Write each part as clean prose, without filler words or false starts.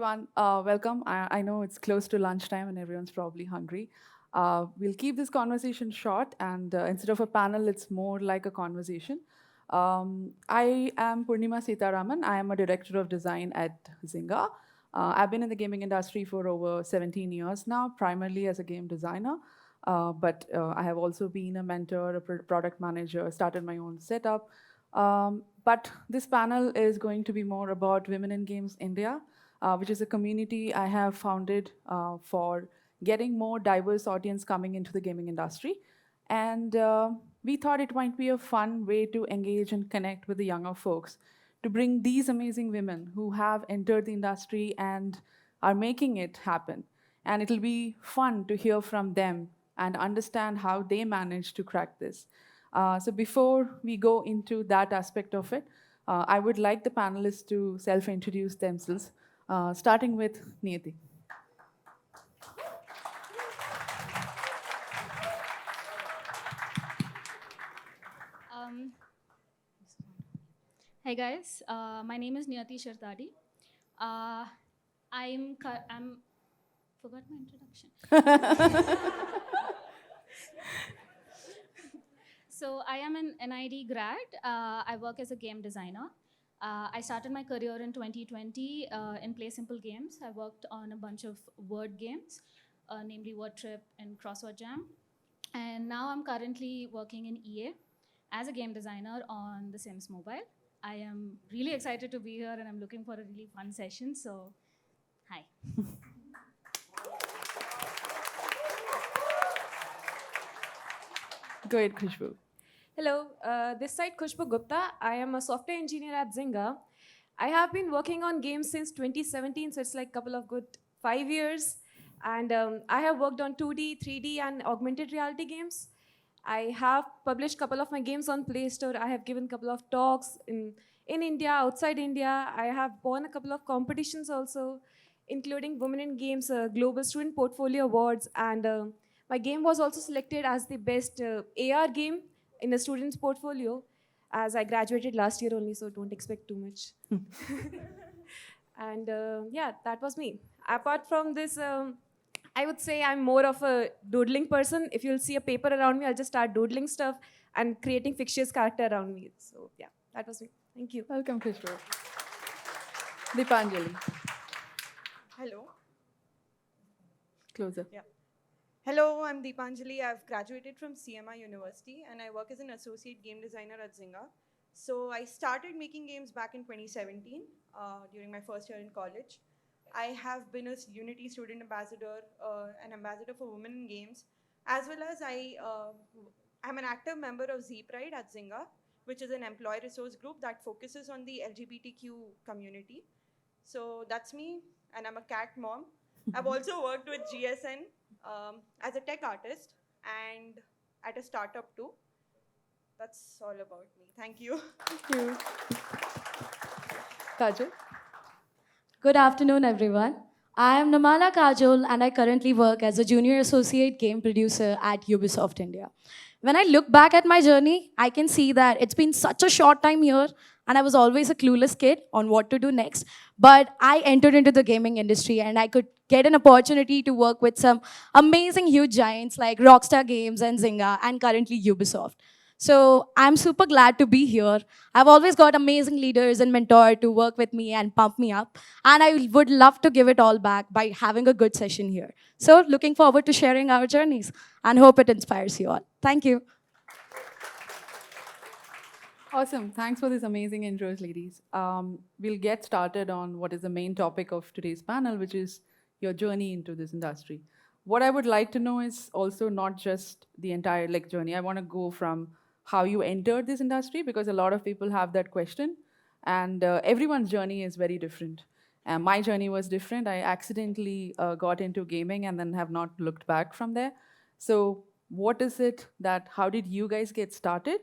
everyone. Welcome. I know it's close to lunchtime and everyone's probably hungry. We'll keep this conversation short, and instead of a panel, it's more like a conversation. I am Poornima Seetharaman. I am a director of design at Zynga. I've been in the gaming industry for over 17 years now, primarily as a game designer. But I have also been a mentor, a product manager, started my own setup. But this panel is going to be more about Women in Games India, which is a community I have founded for getting more diverse audience coming into the gaming industry. And we thought it might be a fun way to engage and connect with the younger folks, to bring these amazing women who have entered the industry and are making it happen. And it'll be fun to hear from them and understand how they managed to crack this. So before we go into that aspect of it, I would like the panelists to self-introduce themselves, starting with Niyati. Um, Hey guys, my name is Niyati Shirthadi. I'm forgot my introduction. So I am an NID grad. I work as a game designer. I started my career in 2020 in Play Simple Games. I worked on a bunch of word games, namely Word Trip and Crossword Jam. And now I'm currently working in EA as a game designer on The Sims Mobile. I am really excited to be here and I'm looking for a really fun session. So, hi. Go ahead, Khushboo. Hello, this side Khushboo Gupta. I am a software engineer at Zynga. I have been working on games since 2017, so it's like a couple of good 5 years. And I have worked on 2D, 3D, and augmented reality games. I have published a couple of my games on Play Store. I have given a couple of talks in India, outside India. I have won a couple of competitions also, including Women in Games Global Student Portfolio Awards. And my game was also selected as the best AR game in the student's portfolio, as I graduated last year only, so don't expect too much. And yeah, that was me. Apart from this, I would say I'm more of a doodling person. If you'll see a paper around me, I'll just start doodling stuff and creating fictitious character around me. So yeah, that was me. Thank you. Welcome, Khushboo. Deepanjali, Hello. closer. Yeah. Hello, I'm Deepanjali. I've graduated from CMI University and I work as an associate game designer at Zynga. So I started making games back in 2017 during my first year in college. I have been a Unity student ambassador, an ambassador for women in games, as well as I'm an active member of Z Pride at Zynga, which is an employee resource group that focuses on the LGBTQ community. So that's me, and I'm a cat mom. I've also worked with GSN as a tech artist and at a startup too. That's all about me. Thank you. Thank you. Kajol. Good afternoon, everyone. I am Namala Kajol, and I currently work as a junior associate game producer at Ubisoft India. When I look back at my journey, I can see that it's been such a short time here, and I was always a clueless kid on what to do next. But I entered into the gaming industry, and I could get an opportunity to work with some amazing, huge giants like Rockstar Games and Zynga, and currently Ubisoft. So I'm super glad to be here. I've always got amazing leaders and mentor to work with me and pump me up. And I would love to give it all back by having a good session here. So looking forward to sharing our journeys and hope it inspires you all. Thank you. Awesome. Thanks for these amazing intros, ladies. We'll get started on what is the main topic of today's panel, which is your journey into this industry. What I would like to know is also not just the entire journey. I want to go from how you entered this industry, because a lot of people have that question, and everyone's journey is very different. My journey was different. I accidentally got into gaming and then have not looked back from there. So what is it that, how did you guys get started,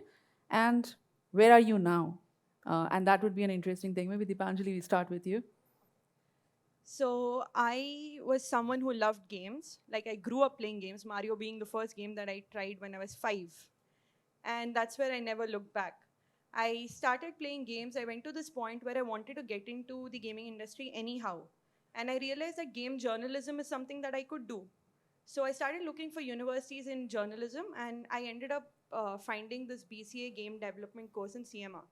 and where are you now? And that would be an interesting thing. Maybe Deepanjali, we start with you. So I was someone who loved games. Like I grew up playing games, Mario being the first game that I tried when I was 5. And that's where I never looked back. I started playing games. I went to this point where I wanted to get into the gaming industry anyhow. And I realized that game journalism is something that I could do. So I started looking for universities in journalism, and I ended up finding this BCA game development course in CMR.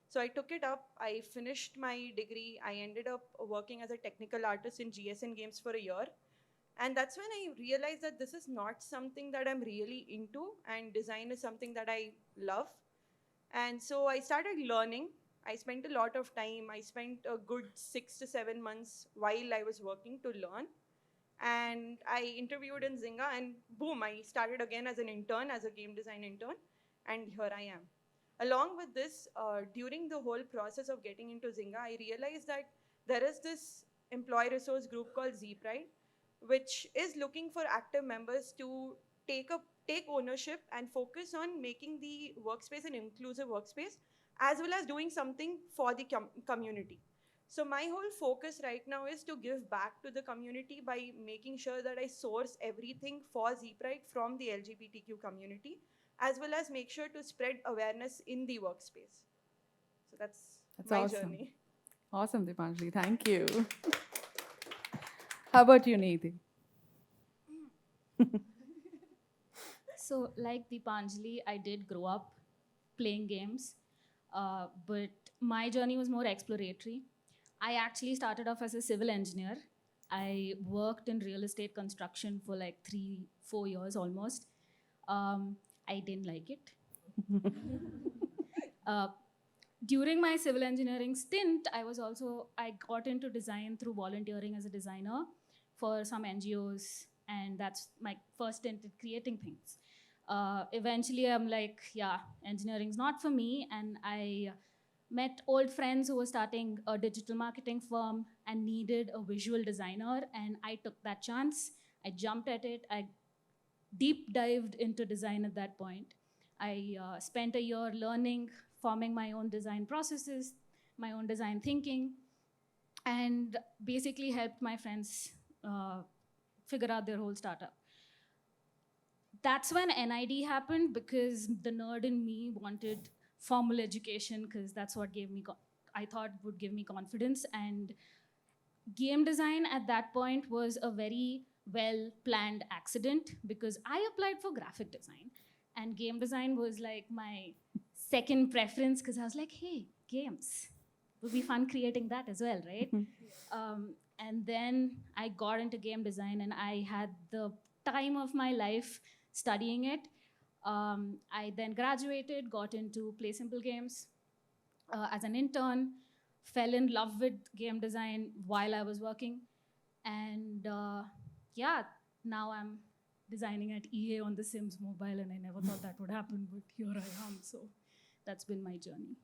So I took it up, I finished my degree, I ended up working as a technical artist in GSN Games for a year. And that's when I realized that this is not something that I'm really into, and design is something that I love. And so I started learning. I spent a lot of time. I spent a good 6 to 7 months while I was working to learn. And I interviewed in Zynga, and boom, I started again as an intern, as a game design intern. And here I am. Along with this, during the whole process of getting into Zynga, I realized that there is this employee resource group called ZPride, which is looking for active members to take ownership and focus on making the workspace an inclusive workspace, as well as doing something for the community. So my whole focus right now is to give back to the community by making sure that I source everything for ZPride from the LGBTQ community, as well as make sure to spread awareness in the workspace. So that's my awesome. journey. Awesome, Deepanjali. Thank you. How about you, Niyati? So, like Deepanjali, I did grow up playing games, but my journey was more exploratory. I actually started off as a civil engineer. I worked in real estate construction for like 3-4 years almost. I didn't like it. During my civil engineering stint, I got into design through volunteering as a designer for some NGOs, and that's my first stint at creating things. Eventually, I'm like, yeah, engineering's not for me, and I met old friends who were starting a digital marketing firm and needed a visual designer, and I took that chance. I jumped at it. I deep dived into design at that point. I spent a year learning, forming my own design processes, my own design thinking, and basically helped my friends figure out their whole startup. That's when NID happened, because the nerd in me wanted formal education, because that's what I thought would give me confidence. And game design at that point was a very well-planned accident, because I applied for graphic design, and game design was like my second preference, because I was like, hey, games. It would be fun creating that as well, right? And then I got into game design, and I had the time of my life studying it. I then graduated, got into Play Simple Games as an intern, fell in love with game design while I was working. And yeah, now I'm designing at EA on The Sims Mobile, and I never thought that would happen, but here I am. So that's been my journey.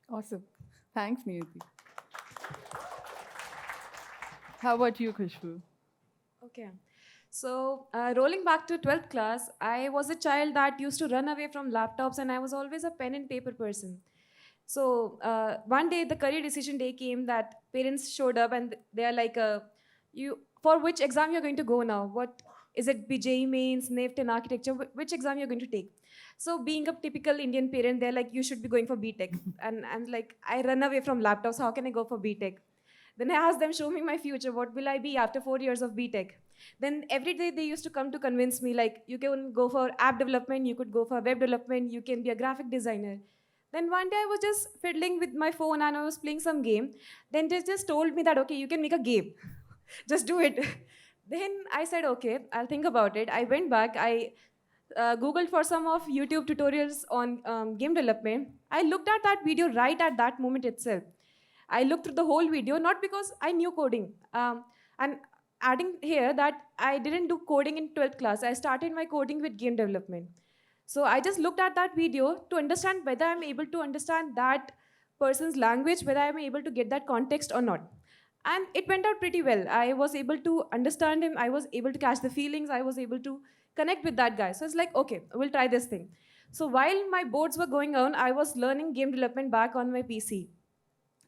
Awesome. Thanks, Niyati. How about you, Khushboo? Okay. So, rolling back to 12th class, I was a child that used to run away from laptops, and I was always a pen and paper person. So, one day, the career decision day came that parents showed up, and they are like, for which exam you're going to go now? What is it? BJE mains, NIFT, and architecture? Which exam you're going to take? So, being a typical Indian parent, they're like, you should be going for BTech. And I'm like, I run away from laptops. How can I go for BTech? Then I asked them, show me my future. What will I be after 4 years of BTech? Then every day they used to come to convince me, like, you can go for app development, you could go for web development, you can be a graphic designer. Then one day I was just fiddling with my phone and I was playing some game. Then they just told me that, okay, you can make a game. Just do it. Then I said, okay, I'll think about it. I went back, I Googled for some of YouTube tutorials on game development. I looked at that video right at that moment itself. I looked through the whole video, not because I knew coding. And adding here that I didn't do coding in 12th class. I started my coding with game development. So I just looked at that video to understand whether I'm able to understand that person's language, whether I'm able to get that context or not. And it went out pretty well. I was able to understand him. I was able to catch the feelings. I was able to connect with that guy. So it's like, okay, we'll try this thing. So while my boards were going on, I was learning game development back on my PC.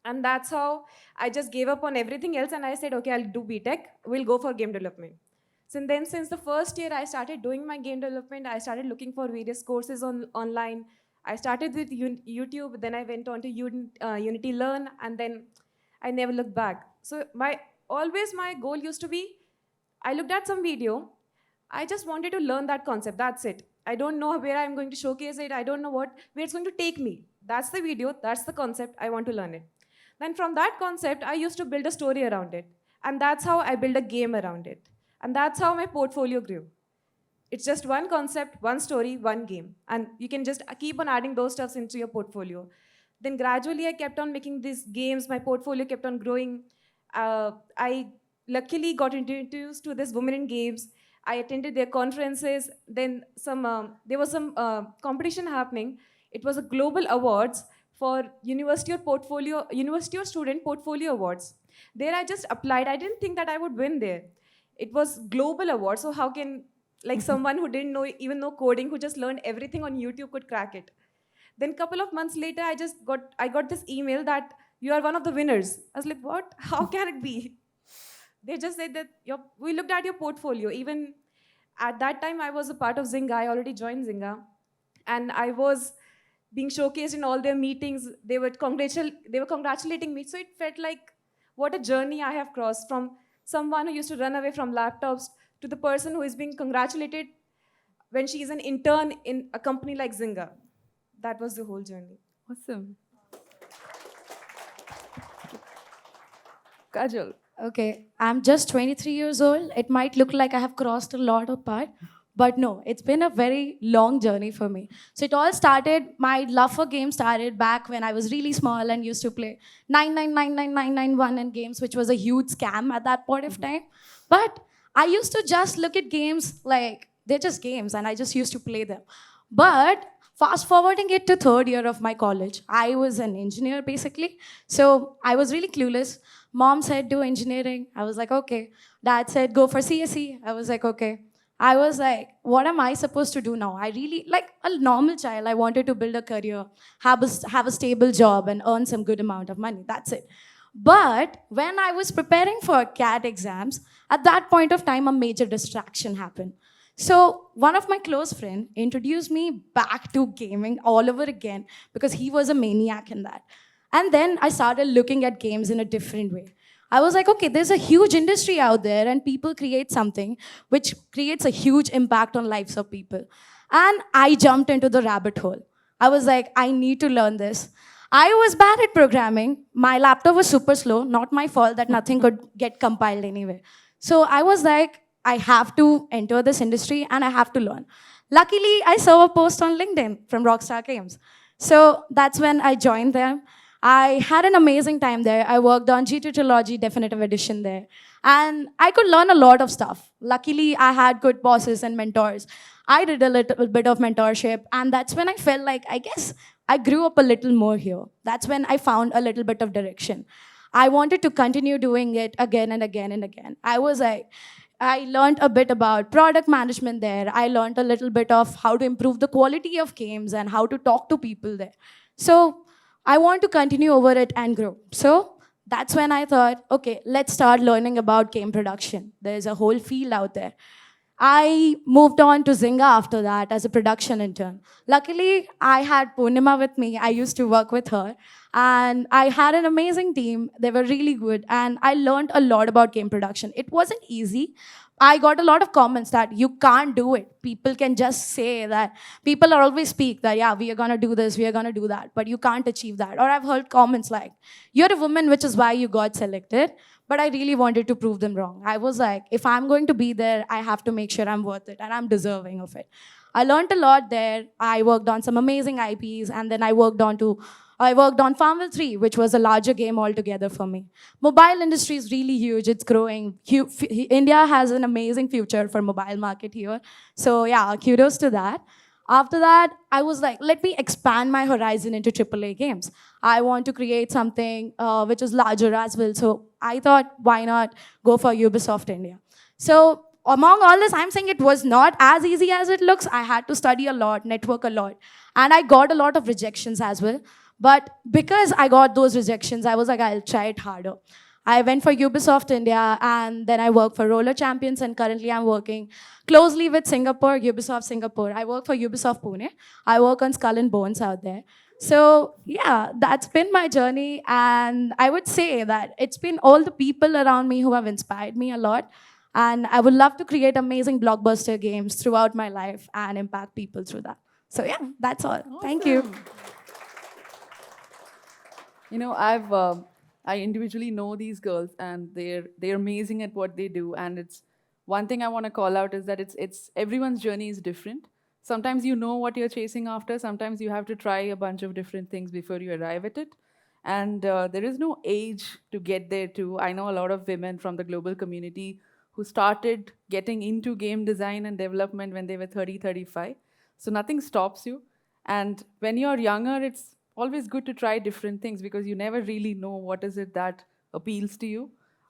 And that's how I just gave up on everything else and I said, okay, I'll do BTech. We'll go for game development. So then since the first year I started doing my game development, I started looking for various courses online. I started with YouTube, then I went on to Unity Learn, and then I never looked back. So my always my goal used to be, I looked at some video, I just wanted to learn that concept, that's it. I don't know where I'm going to showcase it, I don't know where it's going to take me. That's the video, that's the concept, I want to learn it. Then from that concept, I used to build a story around it. And that's how I built a game around it. And that's how my portfolio grew. It's just one concept, one story, one game. And you can just keep on adding those stuffs into your portfolio. Then gradually I kept on making these games, my portfolio kept on growing. I luckily got introduced to this Women in Games. I attended their conferences. Then there was some competition happening. It was a global awards for university or student portfolio awards. There I just applied. I didn't think that I would win there. It was global awards, so how can someone who didn't even know coding, who just learned everything on YouTube could crack it? Then couple of months later, I got this email that you are one of the winners. I was like, what? How can it be? They just said that we looked at your portfolio. Even at that time, I was a part of Zynga. I already joined Zynga. And I was being showcased in all their meetings. They were congratulating me. So it felt like what a journey I have crossed, from someone who used to run away from laptops to the person who is being congratulated when she is an intern in a company like Zynga. That was the whole journey. Awesome. Kajol. Okay, I'm just 23 years old. It might look like I have crossed a lot of path, but no, it's been a very long journey for me. So it all started, my love for games started back when I was really small and used to play 9999991 in games, which was a huge scam at that point of time. But I used to just look at games like they're just games, and I just used to play them. But fast forwarding it to third year of my college, I was an engineer basically. So I was really clueless. Mom said, do engineering. I was like, okay. Dad said, go for CSE. I was like, okay. I was like, what am I supposed to do now? I really, like a normal child, I wanted to build a career, have a stable job and earn some good amount of money. That's it. But when I was preparing for CAT exams, at that point of time, a major distraction happened. So one of my close friends introduced me back to gaming all over again because he was a maniac in that. And then I started looking at games in a different way. I was like, okay, there's a huge industry out there and people create something which creates a huge impact on lives of people. And I jumped into the rabbit hole. I was like, I need to learn this. I was bad at programming. My laptop was super slow, not my fault that nothing could get compiled anyway. So I was like, I have to enter this industry and I have to learn. Luckily, I saw a post on LinkedIn from Rockstar Games. So that's when I joined them. I had an amazing time there. I worked on GT Trilogy Definitive Edition there. And I could learn a lot of stuff. Luckily, I had good bosses and mentors. I did a little bit of mentorship. And that's when I felt like, I guess, I grew up a little more here. That's when I found a little bit of direction. I wanted to continue doing it again and again and again. I learned a bit about product management there. I learned a little bit of how to improve the quality of games and how to talk to people there. So I want to continue over it and grow. So that's when I thought, okay, let's start learning about game production. There's a whole field out there. I moved on to Zynga after that as a production intern. Luckily, I had Poornima with me. I used to work with her. And I had an amazing team. They were really good. And I learned a lot about game production. It wasn't easy. I got a lot of comments that you can't do it. People can just say that. People are always speak that, yeah, we are going to do this, we are going to do that. But you can't achieve that. Or I've heard comments like, you're a woman, which is why you got selected. But I really wanted to prove them wrong. I was like, if I'm going to be there, I have to make sure I'm worth it and I'm deserving of it. I learned a lot there. I worked on some amazing IPs, and then I worked on Farmville 3, which was a larger game altogether for me. Mobile industry is really huge. It's growing. India has an amazing future for mobile market here. So yeah, kudos to that. After that, I was like, let me expand my horizon into AAA games. I want to create something which is larger as well. So I thought, why not go for Ubisoft India? So among all this, I'm saying it was not as easy as it looks. I had to study a lot, network a lot. And I got a lot of rejections as well. But because I got those rejections, I was like, I'll try it harder. I went for Ubisoft India, and then I worked for Roller Champions, and currently I'm working closely with Singapore, Ubisoft Singapore. I work for Ubisoft Pune. I work on Skull and Bones out there. So, yeah, that's been my journey. And I would say that it's been all the people around me who have inspired me a lot. And I would love to create amazing blockbuster games throughout my life and impact people through that. So, yeah, that's all. Thank you. Awesome. You know, I individually know these girls, and they're amazing at what they do. And it's one thing I want to call out is that it's everyone's journey is different. Sometimes you know what you're chasing after. Sometimes you have to try a bunch of different things before you arrive at it. And there is no age to get there too. I know a lot of women from the global community who started getting into game design and development when they were 30, 35. So nothing stops you. And when you're younger, it's always good to try different things because you never really know what is it that appeals to you.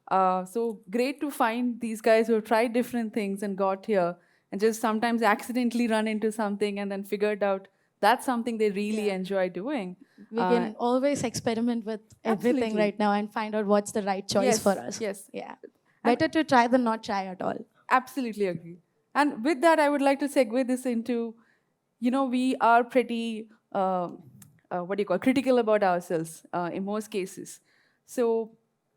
So great to find these guys who have tried different things and got here and just sometimes accidentally run into something and then figured out that's something they really enjoy doing. We can always experiment with everything Absolutely. right now and find out what's the right choice Yes, for us. yes. Yeah. Better to try than not try at all. Absolutely agree. And with that, I would like to segue this into, we are pretty, critical about ourselves in most cases. So,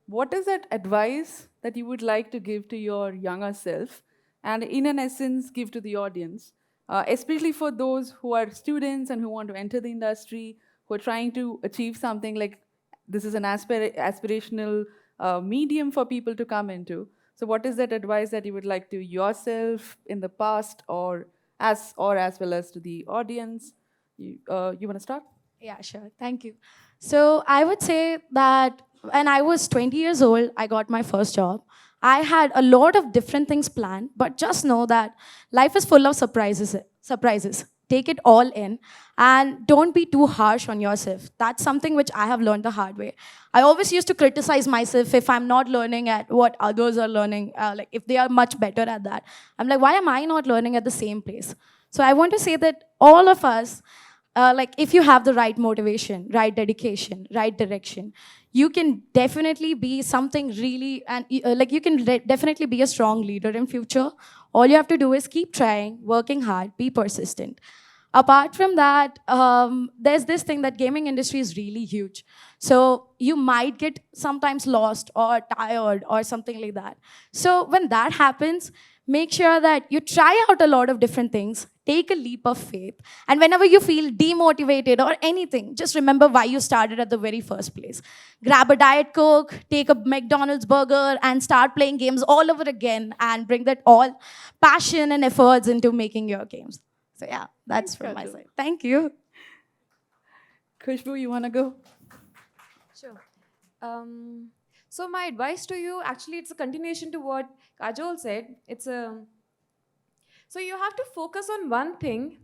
what is that advice that you would like to give to your younger self and, in an essence, give to the audience, especially for those who are students and who want to enter the industry, who are trying to achieve something like this is an aspirational medium for people to come into. So, what is that advice that you would like to yourself in the past, or as well as to the audience? You want to start? Yeah, sure. Thank you. So I would say that when I was 20 years old, I got my first job. I had a lot of different things planned, but just know that life is full of surprises. Surprises. Take it all in and don't be too harsh on yourself. That's something which I have learned the hard way. I always used to criticize myself if I'm not learning at what others are learning, like if they are much better at that. I'm like, why am I not learning at the same place? So I want to say that all of us, like if you have the right motivation, right dedication, right direction, you can definitely be something really, and like you can definitely be a strong leader in future. All you have to do is keep trying, working hard, be persistent. Apart from that, there's this thing that gaming industry is really huge. So you might get sometimes lost or tired or something like that. So when that happens, make sure that you try out a lot of different things, take a leap of faith, and whenever you feel demotivated or anything, just remember why you started at the very first place. Grab a Diet Coke, take a McDonald's burger, and start playing games all over again and bring that all passion and efforts into making your games. So yeah, that's from my Kajol. side. Thank you. Khushboo, you want to go? Sure. So my advice to you, actually, it's a continuation to what Kajol said. So you have to focus on one thing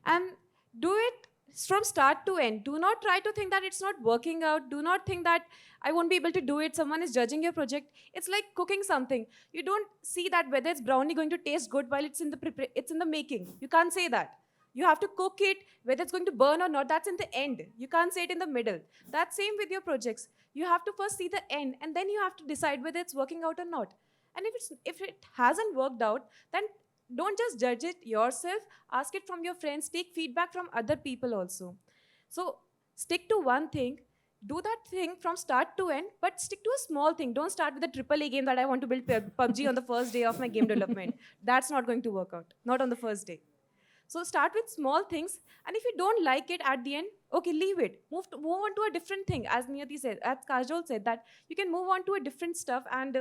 and do it from start to end. Do not try to think that it's not working out. Do not think that I won't be able to do it. Someone is judging your project. It's like cooking something. You don't see that whether it's brownie going to taste good while it's in the making. You can't say that. You have to cook it, whether it's going to burn or not, that's in the end. You can't say it in the middle. That's same with your projects. You have to first see the end, and then you have to decide whether it's working out or not. And if it hasn't worked out, then don't just judge it yourself. Ask it from your friends. Take feedback from other people also. So stick to one thing. Do that thing from start to end, but stick to a small thing. Don't start with a AAA game that I want to build PUBG on the first day of my game development. That's not going to work out. Not on the first day. So start with small things, and if you don't like it at the end, okay, leave it. Move on to a different thing. As Niyati said, as Kajol said, that you can move on to a different stuff and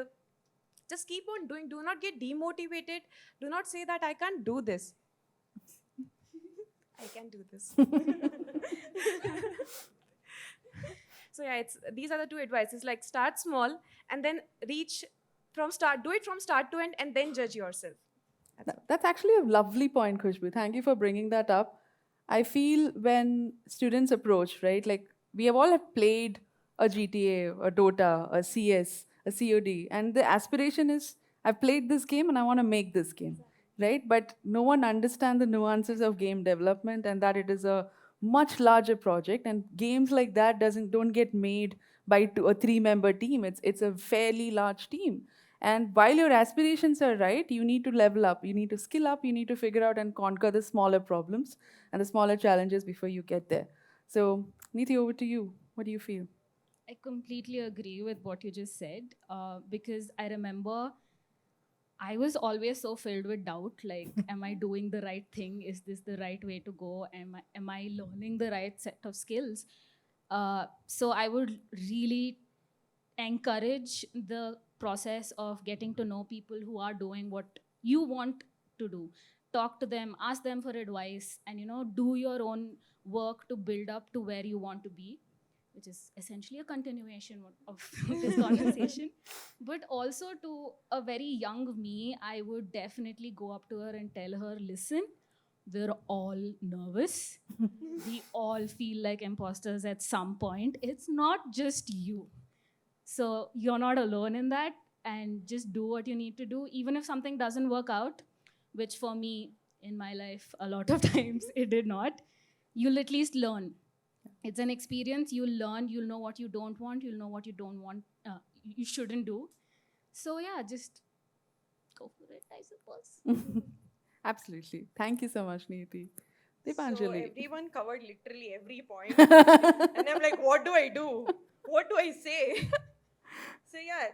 just keep on doing. Do not get demotivated. Do not say that I can't do this. I can do this. So yeah, these are the two advices. Like start small and then do it from start to end, and then judge yourself. That's actually a lovely point, Khushboo. Thank you for bringing that up. I feel when students approach, right, like we have all have played a GTA, a Dota, a CS, a COD, and the aspiration is I've played this game and I want to make this game, right? But no one understands the nuances of game development and that it is a much larger project, and games like that don't get made by a three-member team. It's a fairly large team. And while your aspirations are right, you need to level up, you need to skill up, you need to figure out and conquer the smaller problems and the smaller challenges before you get there. So Niti, over to you. What do you feel? I completely agree with what you just said because I remember I was always so filled with doubt like, am I doing the right thing? Is this the right way to go? Am I learning the right set of skills? So I would really encourage the process of getting to know people who are doing what you want to do. Talk to them, ask them for advice, and do your own work to build up to where you want to be, which is essentially a continuation of this conversation. But also to a very young me, I would definitely go up to her and tell her, listen, we're all nervous. We all feel like imposters at some point. It's not just you. So you're not alone in that, and just do what you need to do. Even if something doesn't work out, which for me in my life, a lot of times it did not, you'll at least learn. It's an experience. You'll learn, you'll know what you don't want, you'll know what you don't want, you shouldn't do. So yeah, just go for it, I suppose. Absolutely. Thank you so much, Niti. So Deepanjali. everyone covered literally every point. And I'm like, what do I do? What do I say? So yeah,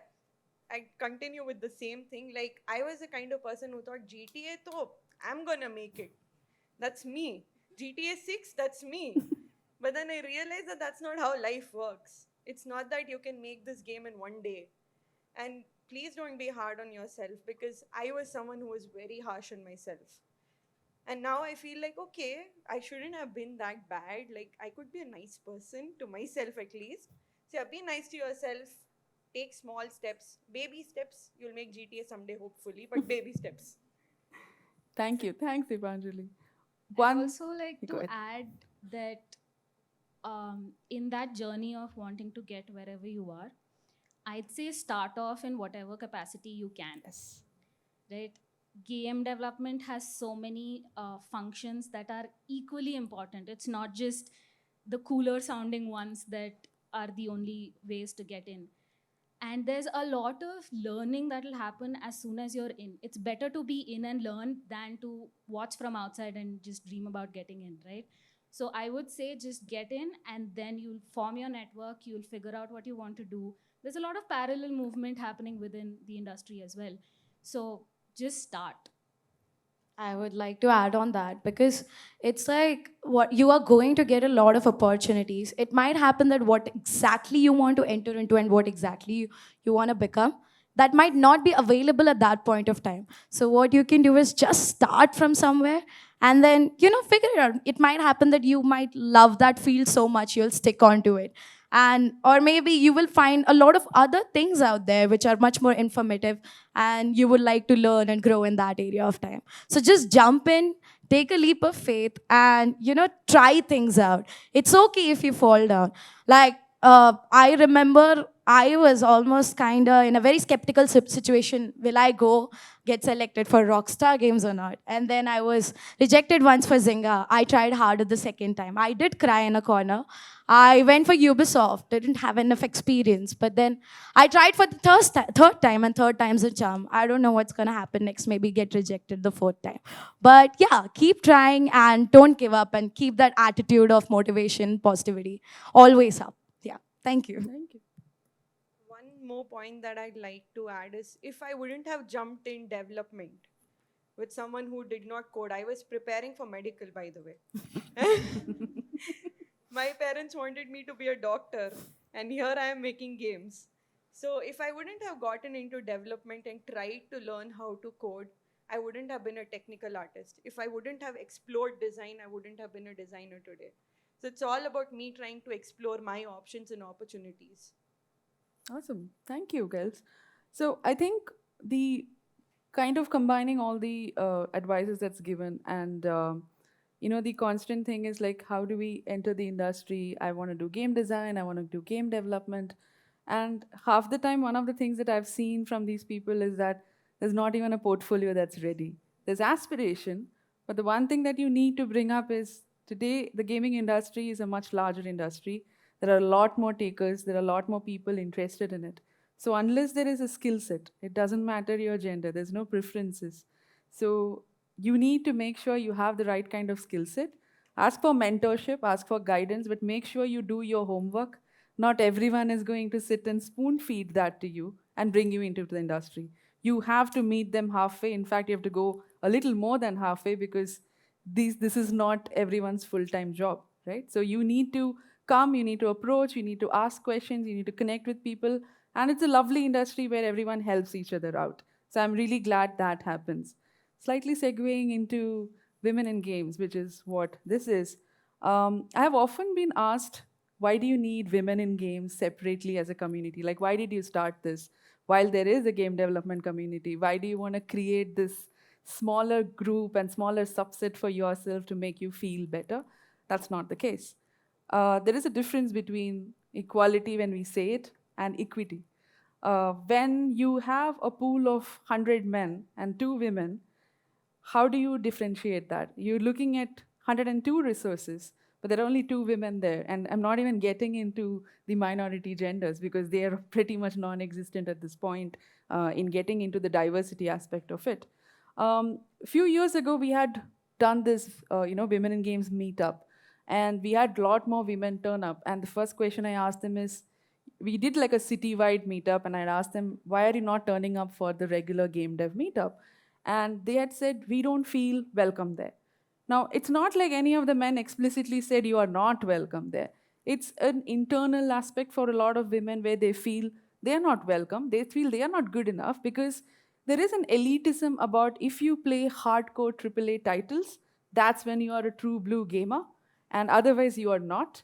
I continue with the same thing. Like, I was the kind of person who thought GTA, to I'm gonna make it. That's me. GTA 6, that's me. But then I realized that that's not how life works. It's not that you can make this game in one day. And please don't be hard on yourself, because I was someone who was very harsh on myself. And now I feel like, okay, I shouldn't have been that bad. Like, I could be a nice person to myself at least. So yeah, be nice to yourself. Take small steps, baby steps. You'll make GTA someday, hopefully, but baby steps. Thank you. Thanks, Deepanjali. I'd also like Go to ahead. add that in that journey of wanting to get wherever you are, I'd say start off in whatever capacity you can. Yes. Right? Game development has so many functions that are equally important. It's not just the cooler sounding ones that are the only ways to get in. And there's a lot of learning that will happen as soon as you're in. It's better to be in and learn than to watch from outside and just dream about getting in, right? So I would say just get in, and then you'll form your network, you'll figure out what you want to do. There's a lot of parallel movement happening within the industry as well. So just start. I would like to add on that because it's like what you are going to get a lot of opportunities. It might happen that what exactly you want to enter into and what exactly you want to become, that might not be available at that point of time. So what you can do is just start from somewhere and then figure it out. It might happen that you might love that field so much you'll stick on to it, and or maybe you will find a lot of other things out there which are much more informative and you would like to learn and grow in that area of time. So just jump in, take a leap of faith, and try things out. It's okay if you fall down. Like I remember I was almost kind of in a very skeptical situation. Will I go get selected for Rockstar Games or not? And then I was rejected once for Zynga. I tried harder the second time. I did cry in a corner. I went for Ubisoft. Didn't have enough experience. But then I tried for the third time, and third time's a charm. I don't know what's going to happen next. Maybe get rejected the fourth time. But yeah, keep trying and don't give up and keep that attitude of motivation, positivity always up. Yeah, thank you. Thank you. One more point that I'd like to add is, if I wouldn't have jumped in development with someone who did not code, I was preparing for medical, by the way. My parents wanted me to be a doctor, and here I am making games. So if I wouldn't have gotten into development and tried to learn how to code, I wouldn't have been a technical artist. If I wouldn't have explored design, I wouldn't have been a designer today. So it's all about me trying to explore my options and opportunities. Awesome. Thank you, girls. So I think the kind of combining all the advices that's given and the constant thing is like, how do we enter the industry? I want to do game design, I want to do game development. And half the time, one of the things that I've seen from these people is that there's not even a portfolio that's ready. There's aspiration, but the one thing that you need to bring up is today, the gaming industry is a much larger industry. There are a lot more takers, there are a lot more people interested in it. So unless there is a skill set, it doesn't matter your gender, there's no preferences. So you need to make sure you have the right kind of skill set. Ask for mentorship, ask for guidance, but make sure you do your homework. Not everyone is going to sit and spoon feed that to you and bring you into the industry. You have to meet them halfway. In fact, you have to go a little more than halfway because this is not everyone's full-time job, right? So you need to come, you need to approach, you need to ask questions, you need to connect with people. And it's a lovely industry where everyone helps each other out. So I'm really glad that happens. Slightly segueing into women in games, which is what this is. I have often been asked, why do you need women in games separately as a community? Like, why did you start this? While there is a game development community, why do you want to create this smaller group and smaller subset for yourself to make you feel better? That's not the case. There is a difference between equality when we say it and equity. When you have a pool of 100 men and 2 women, how do you differentiate that? You're looking at 102 resources, but there are only 2 women there. And I'm not even getting into the minority genders because they are pretty much non-existent at this point in getting into the diversity aspect of it. A few years ago, we had done this, Women in Games meetup, and we had a lot more women turn up. And the first question I asked them is, we did like a city-wide meetup, and I'd asked them, why are you not turning up for the regular game dev meetup? And they had said, we don't feel welcome there. Now, it's not like any of the men explicitly said you are not welcome there. It's an internal aspect for a lot of women where they feel they're not welcome, they feel they are not good enough because there is an elitism about if you play hardcore AAA titles, that's when you are a true blue gamer, and otherwise you are not.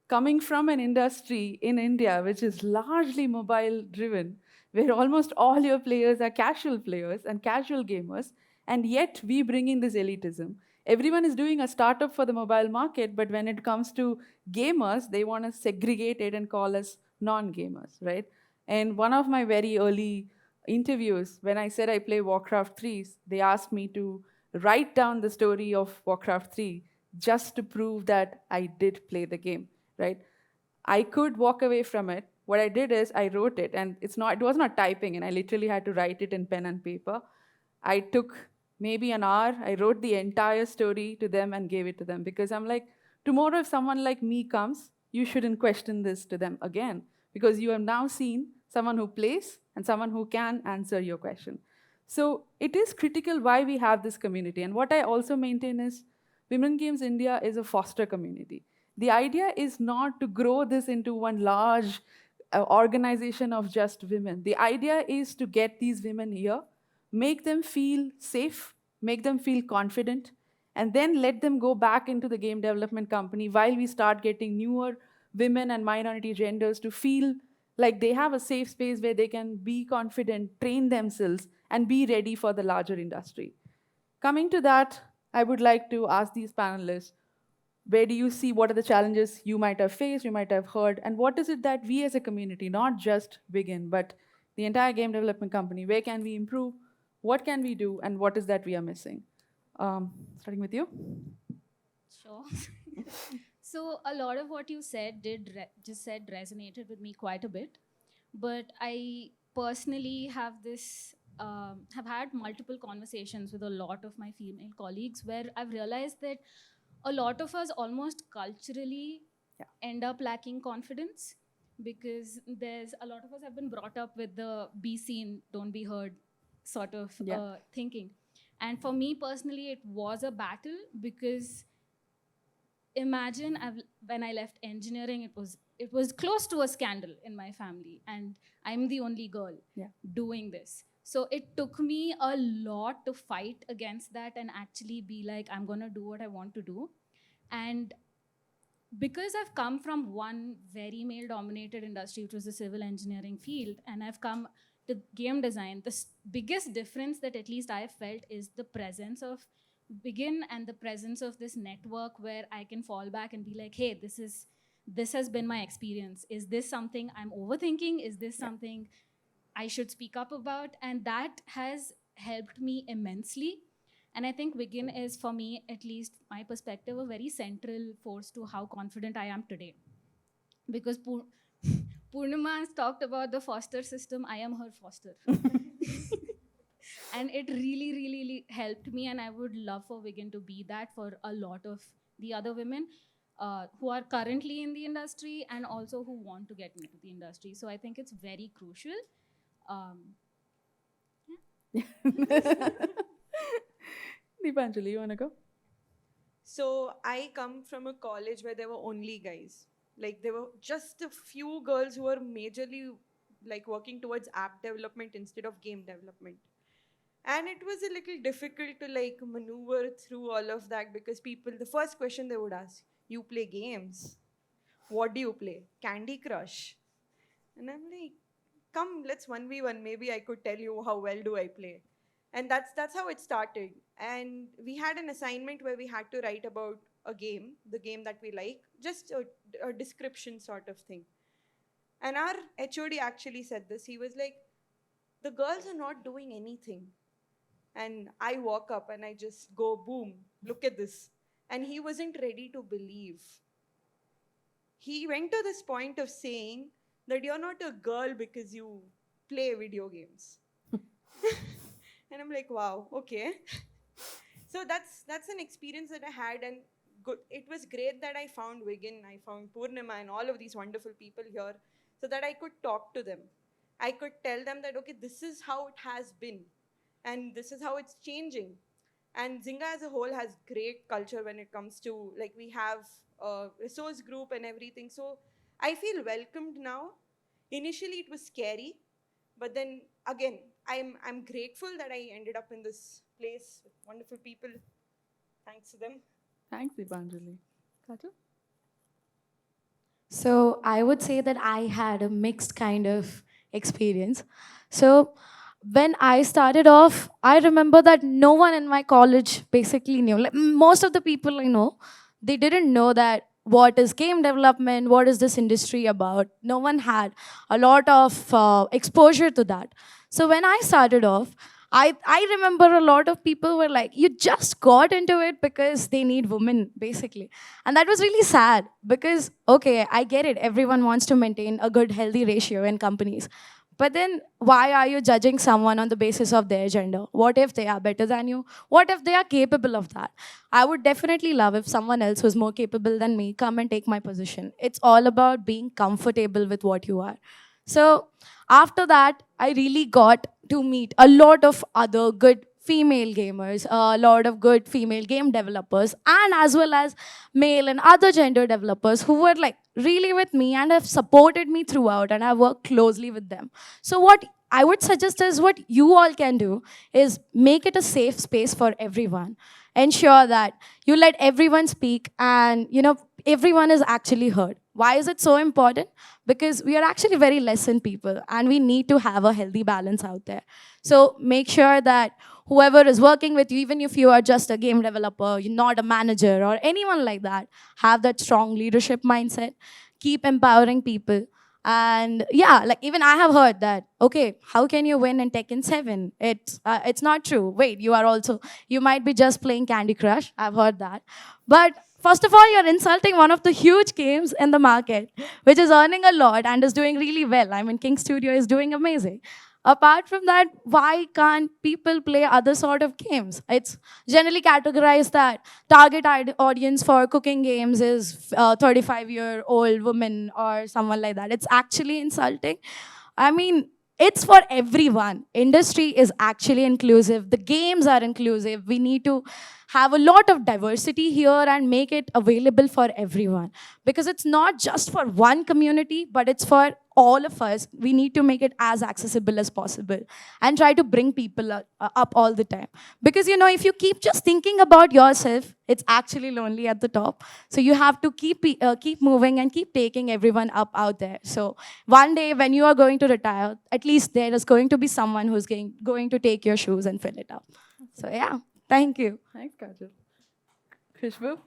Coming from an industry in India which is largely mobile driven, where almost all your players are casual players and casual gamers, and yet we bring in this elitism. Everyone is doing a startup for the mobile market, but when it comes to gamers, they want to segregate it and call us non-gamers, right? And one of my very early interviews, when I said I play Warcraft 3, they asked me to write down the story of Warcraft 3 just to prove that I did play the game, right? I could walk away from it. What I did is I wrote it, and it was not typing, and I literally had to write it in pen and paper. I took maybe an hour. I wrote the entire story to them and gave it to them because I'm like, tomorrow if someone like me comes, you shouldn't question this to them again because you have now seen someone who plays and someone who can answer your question. So it is critical why we have this community. And what I also maintain is Women Games India is a foster community. The idea is not to grow this into one large organization of just women. The idea is to get these women here, make them feel safe, make them feel confident, and then let them go back into the game development company while we start getting newer women and minority genders to feel like they have a safe space where they can be confident, train themselves, and be ready for the larger industry. Coming to that, I would like to ask these panelists, where do you see what are the challenges you might have faced, you might have heard, and what is it that we as a community, not just WIGIN, but the entire game development company, where can we improve, what can we do, and what is that we are missing? Starting with you. Sure. So a lot of what you said resonated with me quite a bit, but I personally have had multiple conversations with a lot of my female colleagues where I've realized that a lot of us almost culturally end up lacking confidence because there's a lot of us have been brought up with the be seen, don't be heard sort of thinking. And for me personally, it was a battle because imagine when I left engineering, it was close to a scandal in my family, and I'm the only girl doing this. So it took me a lot to fight against that and actually be like, I'm gonna do what I want to do. And because I've come from one very male-dominated industry, which was the civil engineering field, and I've come to game design, the biggest difference that at least I felt is the presence of WIGIN and the presence of this network where I can fall back and be like, hey, this has been my experience. Is this something I'm overthinking? Is this something I should speak up about? And that has helped me immensely. And I think WIGIN is, for me, at least my perspective, a very central force to how confident I am today. Because Poornima has talked about the foster system. I am her foster. And it really, really helped me. And I would love for WIGIN to be that for a lot of the other women who are currently in the industry and also who want to get into the industry. So I think it's very crucial. Deepanjali, you want to go? So I come from a college where there were only guys. Like there were just a few girls who were majorly like working towards app development instead of game development. And it was a little difficult to like maneuver through all of that because people, the first question they would ask, you play games? What do you play? Candy Crush? And I'm like, come, let's 1v1. Maybe I could tell you how well do I play. And that's how it started. And we had an assignment where we had to write about a game, the game that we like, just a description sort of thing. And our HOD actually said this. He was like, the girls are not doing anything. And I walk up and I just go, boom, look at this. And he wasn't ready to believe. He went to this point of saying that you're not a girl because you play video games. And I'm like, wow, okay. So that's an experience that I had, and good. It was great that I found WIGIN, I found Poornima and all of these wonderful people here so that I could talk to them. I could tell them that, okay, this is how it has been and this is how it's changing. And Zynga as a whole has great culture when it comes to, like, we have a resource group and everything. So I feel welcomed now. Initially it was scary, but then again, I'm grateful that I ended up in this place with wonderful people. Thanks to them. Thanks, Deepanjali. Kajol? So I would say that I had a mixed kind of experience. So when I started off, I remember that no one in my college basically knew. Like most of the people I know, they didn't know that what is game development, what is this industry about. No one had a lot of exposure to that. So when I started off, I remember a lot of people were like, you just got into it because they need women, basically. And that was really sad because, okay, I get it. Everyone wants to maintain a good, healthy ratio in companies. But then why are you judging someone on the basis of their gender? What if they are better than you? What if they are capable of that? I would definitely love if someone else who's more capable than me come and take my position. It's all about being comfortable with what you are. So after that, I really got to meet a lot of other good female gamers, a lot of good female game developers, and as well as male and other gender developers who were like really with me and have supported me throughout, and I work closely with them. So what I would suggest is what you all can do is make it a safe space for everyone. Ensure that you let everyone speak and everyone is actually heard. Why is it so important? Because we are actually very less in people and we need to have a healthy balance out there. So make sure that whoever is working with you, even if you are just a game developer, you're not a manager or anyone like that, have that strong leadership mindset. Keep empowering people. And yeah, like even I have heard that, okay, how can you win in Tekken 7? It's not true. Wait, you might be just playing Candy Crush. I've heard that. But first of all, you're insulting one of the huge games in the market, which is earning a lot and is doing really well. I mean, King Studio is doing amazing. Apart from that, why can't people play other sort of games? It's generally categorized that target audience for cooking games is 35-year-old woman or someone like that. It's actually insulting. I mean, it's for everyone. Industry is actually inclusive. The games are inclusive. We need to have a lot of diversity here and make it available for everyone. Because it's not just for one community, but it's for all of us. We need to make it as accessible as possible and try to bring people up all the time. Because, if you keep just thinking about yourself, it's actually lonely at the top. So you have to keep moving and keep taking everyone up out there. So one day when you are going to retire, at least there is going to be someone who's going to take your shoes and fill it up. So yeah, thank you. Thanks, Kajol. Khushboo?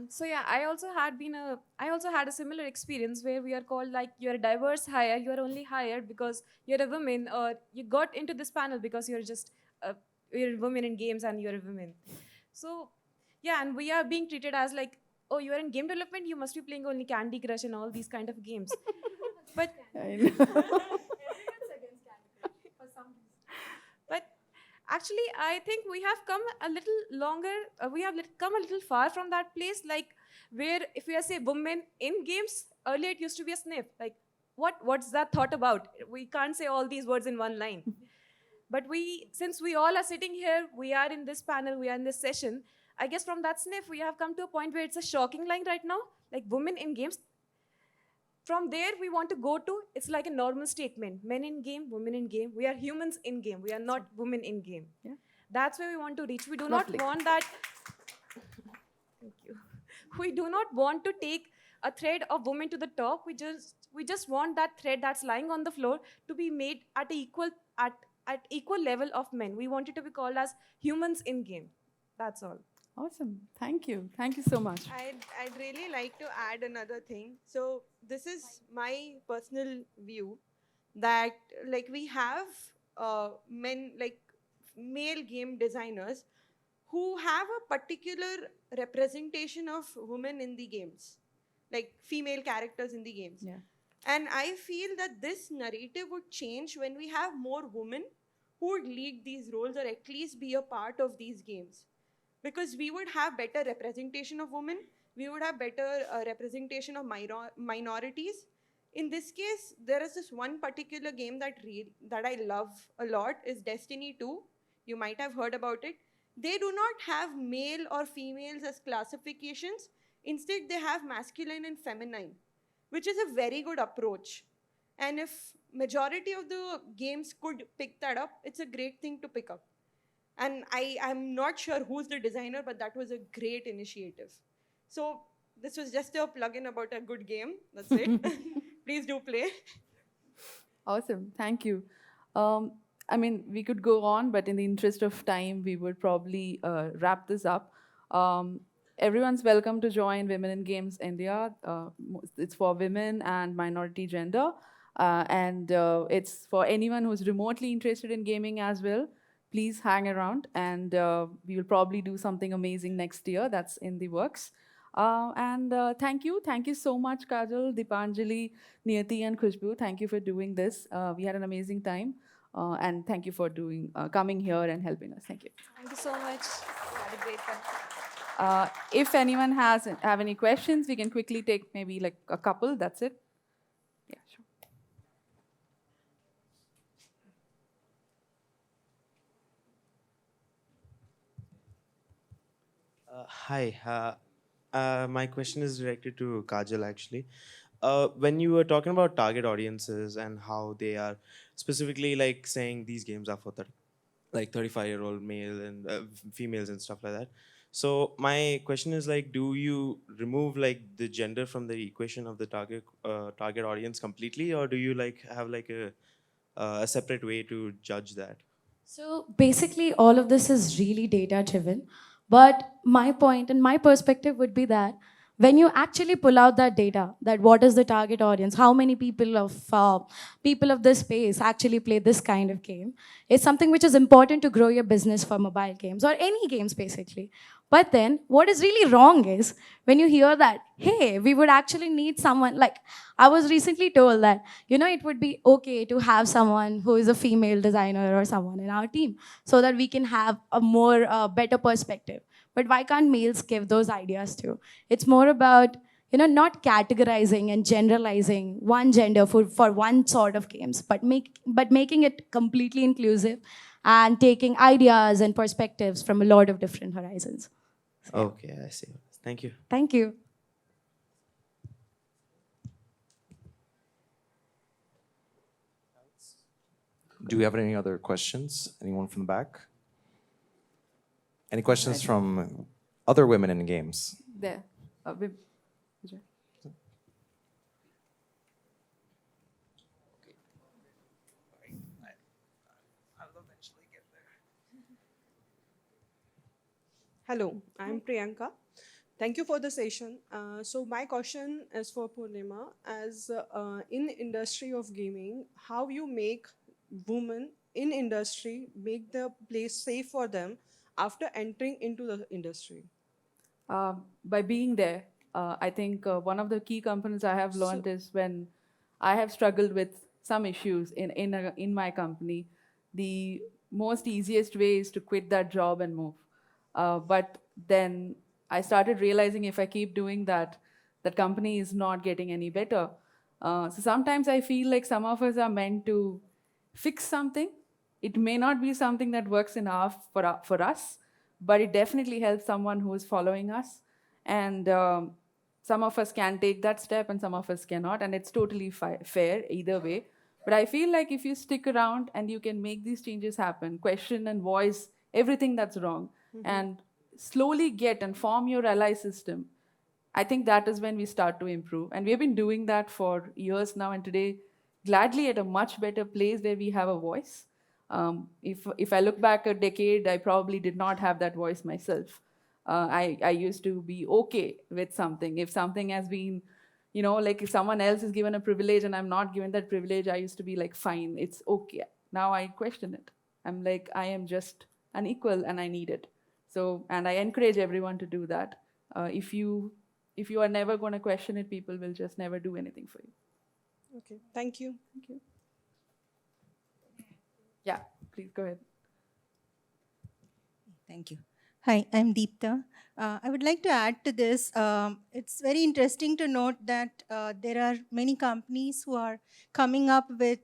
So yeah, I also had a similar experience where we are called like you're a diverse hire. You are only hired because you're a woman, or you got into this panel because you're a woman in games and you're a woman. So yeah, and we are being treated as like, oh, you are in game development, you must be playing only Candy Crush and all these kind of games. But I know. but Actually, I think we have come a little longer, we have come a little far from that place, like where if we are say women in games, earlier it used to be a sniff. Like, what's that thought about? We can't say all these words in one line. But since we all are sitting here, we are in this panel, we are in this session, I guess from that sniff, we have come to a point where it's a shocking line right now, like women in games. From there, we want to go to, it's like a normal statement. Men in game, women in game. We are humans in game. We are not women in game. Yeah. That's where we want to reach. We do Lovely. not want that. Thank you. We do not want to take a thread of women to the top. We just want that thread that's lying on the floor to be made at equal level of men. We want it to be called as humans in game. That's all. Awesome. Thank you. Thank you so much. I'd really like to add another thing. So this is my personal view that like we have men, like male game designers who have a particular representation of women in the games, like female characters in the games. Yeah. And I feel that this narrative would change when we have more women who would lead these roles or at least be a part of these games. Because we would have better representation of women, we would have better representation of minorities. In this case, there is this one particular game that I love a lot is Destiny 2. You might have heard about it. They do not have male or females as classifications. Instead, they have masculine and feminine, which is a very good approach. And if majority of the games could pick that up, it's a great thing to pick up. And I'm not sure who's the designer, but that was a great initiative. So this was just a plug-in about a good game. That's it. Please do play. Awesome. Thank you. I mean, we could go on, but in the interest of time, we would probably wrap this up. Everyone's welcome to join Women in Games India. It's for women and minority gender. And it's for anyone who's remotely interested in gaming as well. Please hang around, and we will probably do something amazing next year. That's in the works. And thank you. Thank you so much, Kajol, Deepanjali, Niyati, and Khushboo. Thank you for doing this. We had an amazing time. And thank you for coming here and helping us. Thank you. Thank you so much. We had a great time. If anyone have any questions, we can quickly take maybe like a couple. That's it. Yeah, sure. Hi. My question is directed to Kajal, actually. When you were talking about target audiences and how they are specifically like saying these games are for 35-year-old male and females and stuff like that. So my question is like, do you remove like the gender from the equation of the target audience completely, or do you like have like a separate way to judge that? So basically, all of this is really data driven. But my point and my perspective would be that when you actually pull out that data, that what is the target audience, how many people of this space actually play this kind of game, is something which is important to grow your business for mobile games or any games basically. But then what is really wrong is when you hear that, hey, we would actually need someone, like I was recently told that, it would be okay to have someone who is a female designer or someone in our team so that we can have a more better perspective. But why can't males give those ideas too? It's more about, not categorizing and generalizing one gender for one sort of games, but making it completely inclusive and taking ideas and perspectives from a lot of different horizons. So, Okay, I see. Thank you. thank you. Do we have any other questions? Anyone from the back? Any questions from other women in games? There. Vijay. Hello, I'm Priyanka. Thank you for the session. So my question is for Poornima. As in industry of gaming, how you make women in industry make the place safe for them after entering into the industry? By being there, I think one of the key components I have learned is when I have struggled with some issues in my company, the most easiest way is to quit that job and move. But then I started realizing if I keep doing that, that company is not getting any better. So sometimes I feel like some of us are meant to fix something. It may not be something that works enough for us, but it definitely helps someone who is following us. And some of us can take that step and some of us cannot, and it's totally fair either way. But I feel like if you stick around and you can make these changes happen, question and voice everything that's wrong, and slowly get and form your ally system, I think that is when we start to improve. And we've been doing that for years now, and today, gladly at a much better place where we have a voice. If I look back a decade, I probably did not have that voice myself. I used to be okay with something. If something has been, like if someone else is given a privilege and I'm not given that privilege, I used to be like, fine, it's okay. Now I question it. I'm like, I am just an equal and I need it. So, and I encourage everyone to do that. If you are never going to question it, people will just never do anything for you. Okay, thank you. Thank you. Yeah, please go ahead. Thank you. Hi, I'm Deepta. I would like to add to this. It's very interesting to note that there are many companies who are coming up with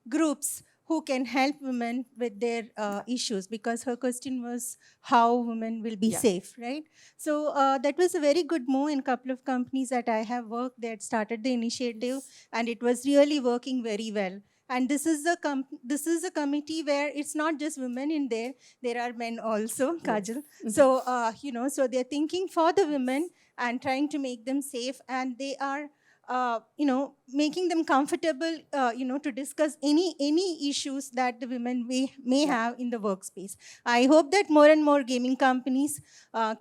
groups who can help women with their issues, because her question was how women will be safe, right? So that was a very good move in a couple of companies that I have worked. They had started the initiative, and it was really working very well. And this is a committee where it's not just women in there. There are men also, Kajol. So so they're thinking for the women and trying to make them safe, and they are making them comfortable, to discuss any issues that the women may have in the workspace. I hope that more and more gaming companies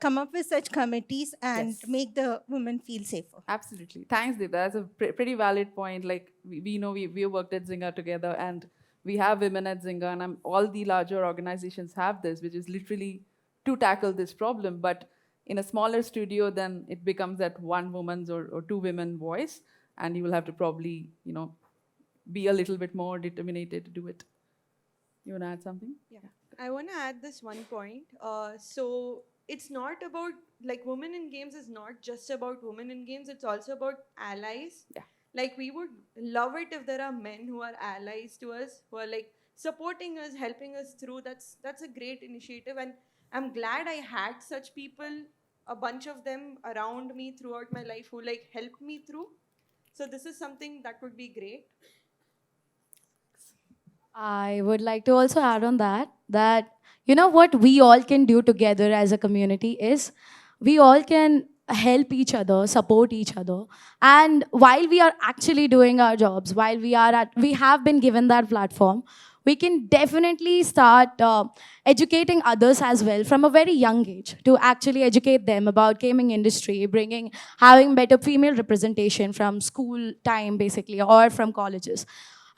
come up with such committees and make the women feel safer. Absolutely. Thanks, Deep. That's a pretty valid point. Like, we know we worked at Zynga together, and we have women at Zynga, and all the larger organizations have this, which is literally to tackle this problem. But in a smaller studio, then it becomes that one woman's or two women voice, and you will have to probably, be a little bit more determined to do it. You want to add something? Yeah. I want to add this one point. So it's not about, like, women in games is not just about women in games, it's also about allies. Yeah. Like, we would love it if there are men who are allies to us, who are like supporting us, helping us through. That's a great initiative, and I'm glad I had such people, a bunch of them around me throughout my life who like helped me through. So this is something that would be great. I would like to also add on that what we all can do together as a community is we all can help each other, support each other. And while we are actually doing our jobs, while we have been given that platform, we can definitely start educating others as well from a very young age, to actually educate them about gaming industry, having better female representation from school time basically, or from colleges.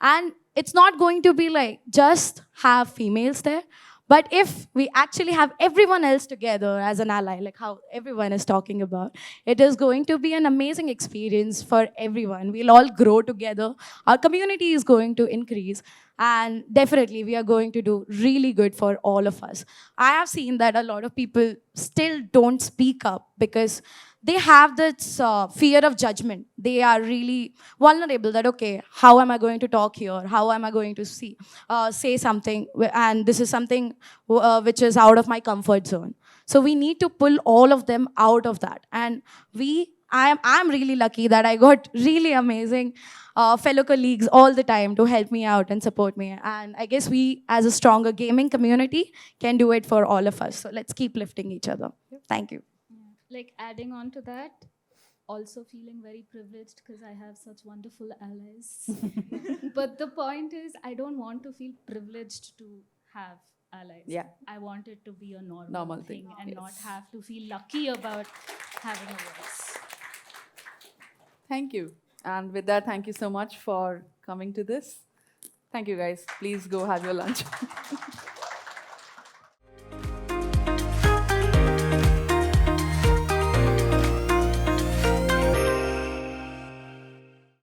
And it's not going to be like just have females there, but if we actually have everyone else together as an ally, like how everyone is talking about, it is going to be an amazing experience for everyone. We'll all grow together. Our community is going to increase. And definitely, we are going to do really good for all of us. I have seen that a lot of people still don't speak up because they have this fear of judgment. They are really vulnerable that, okay, how am I going to talk here? How am I going to say something? And this is something which is out of my comfort zone. So we need to pull all of them out of that. And I'm really lucky that I got really amazing fellow colleagues all the time to help me out and support me. And I guess we, as a stronger gaming community, can do it for all of us. So let's keep lifting each other. Thank you. Like, adding on to that, also feeling very privileged because I have such wonderful allies. But the point is, I don't want to feel privileged to have allies. Yeah. I want it to be a Normal thing thing, and yes. not have to feel lucky about having a voice. Thank you. And with that, thank you so much for coming to this. Thank you, guys. Please go have your lunch.